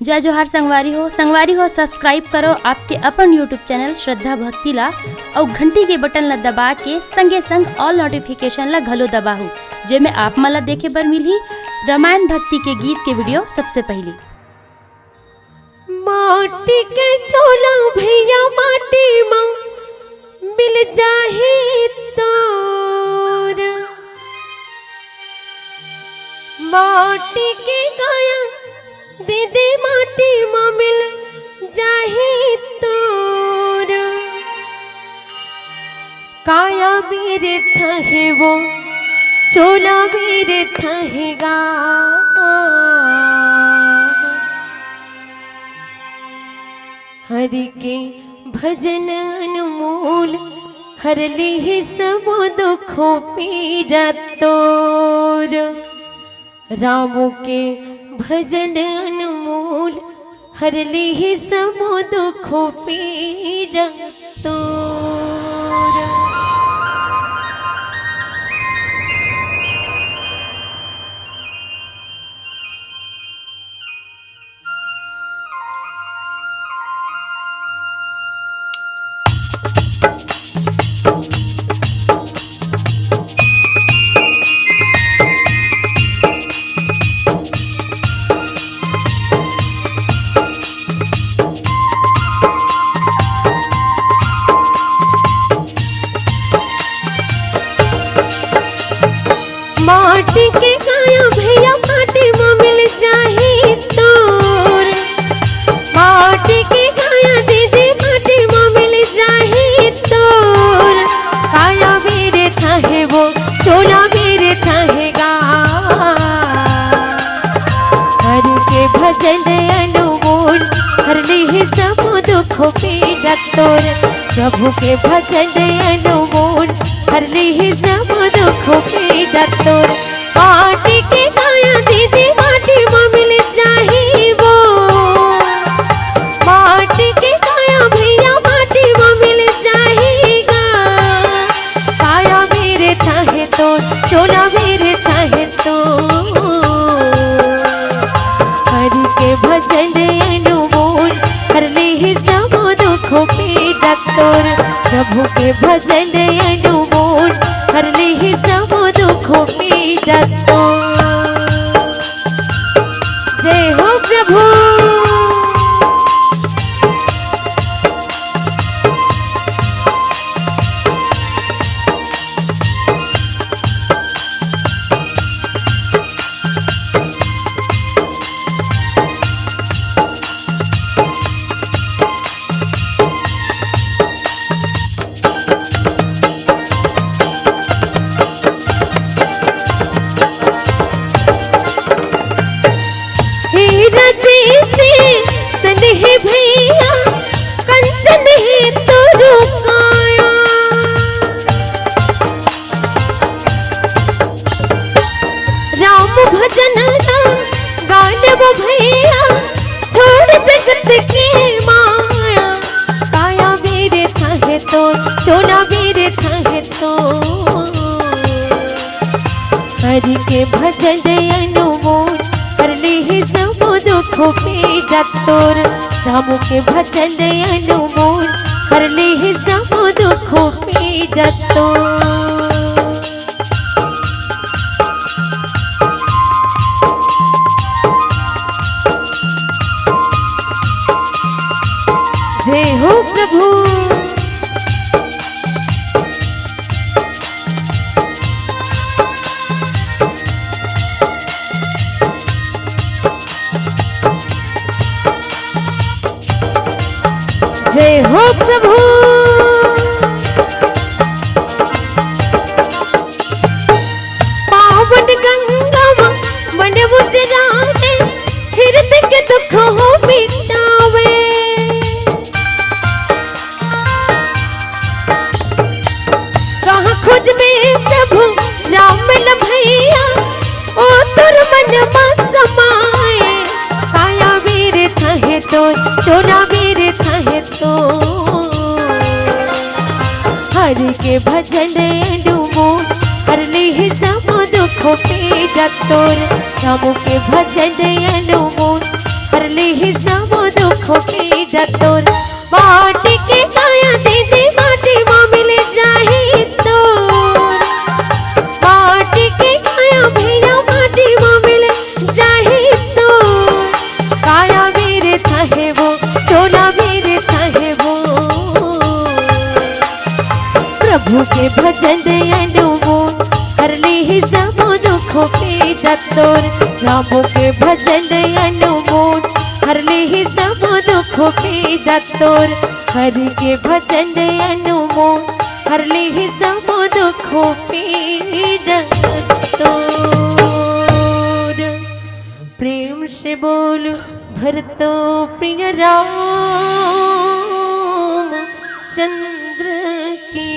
जय जोहार संगवारी हो सब्सक्राइब करो आपके अपन यूट्यूब चैनल श्रद्धा भक्ति ला और घंटी के बटन ला दबा के संगे संग ऑल नोटिफिकेशन ला घलो दबाहू जेमे आप मला देखे बर मिलही रामायण भक्ति के गीत के वीडियो सबसे पहले। माटी के चोला भैया माटी माँ मिल जाही तोर, माटी के गाया दीदी माटी माँ मिल जाही तोर, काया मेरे थहे वो चोला मेरे थहेगा, हरि के भजन अनमोल हर ली सब दुखों पीड़ा तोर, रामों के भजन अनमोल हर ली सब दुखों पीड़ा तोर। माटी के गाया भैया माटी माँ मिल जाही तोर, माटी के गाया दीदी माटी माँ मिल जाही तोर, काया मेरे थाहे वो चोला मेरे थाहेगा, हर के भजन अनमोल हर ली सब दुखों पीड़ा तोर, प्रभु के भजन अनमोल हर ली सब दुखों पीड़ा तोर, माटी के गाया दीदी माटी माँ मिल जाही वो, माटी के गाया भैया माटी माँ मिल जाहीगा, काया मेरे थाहे तो चोला मेरे थाहे तो, हरि के भजन अनमोल हर ली सब दुखों पीड़ा तोर, प्रभु के भजन अनमोल हर ली सब दुखों पीड़ा तोर। जय हो प्रभु। भैया कंचन है तो रुकाया, राम भजन गाने वो भैया छोड़ जगत के माया, काया मेरे थाहे तो चोला मेरे थाहे तो, हरि के भजन अनमोल हर ली सब दुखों पीड़ा तोर, राम के भजन अनमोल हर ली सब दुखों पीड़ा तोर। जय हो प्रभु। जय हो प्रभु। पावन गंगा मन मुजराए हृदय के दुख हो मिटावे, कहाँ खोज में प्रभु राम न भैया ओ तुर मन में समाए, काया मेरे थाहे तो चोला मेरे थाहे तो, हरि के भजन अनमोल हर ली सब दुखों पीड़ा तोर, राम के भजन अनमोल हरले ही सब दुख पीड़ा तोर माटी के काया दीदी माटी माँ मिल जाही तोर माटी के काया भैया माटी माँ मिल जाही तोर काया मेरे थाहे वो चोला मेरे थाहे वो प्रभु के भजन अनुमोल हरले ही सब दुख पीड़ा तोर रामो के भजन अनुमोल हरले ही सब दुख पीड़ा तोर हरि के भजन अनुमोल हरले ही सब दुख पीड़ा तोर प्रेम से बोलो भरतो प्रिय राम चंद्र की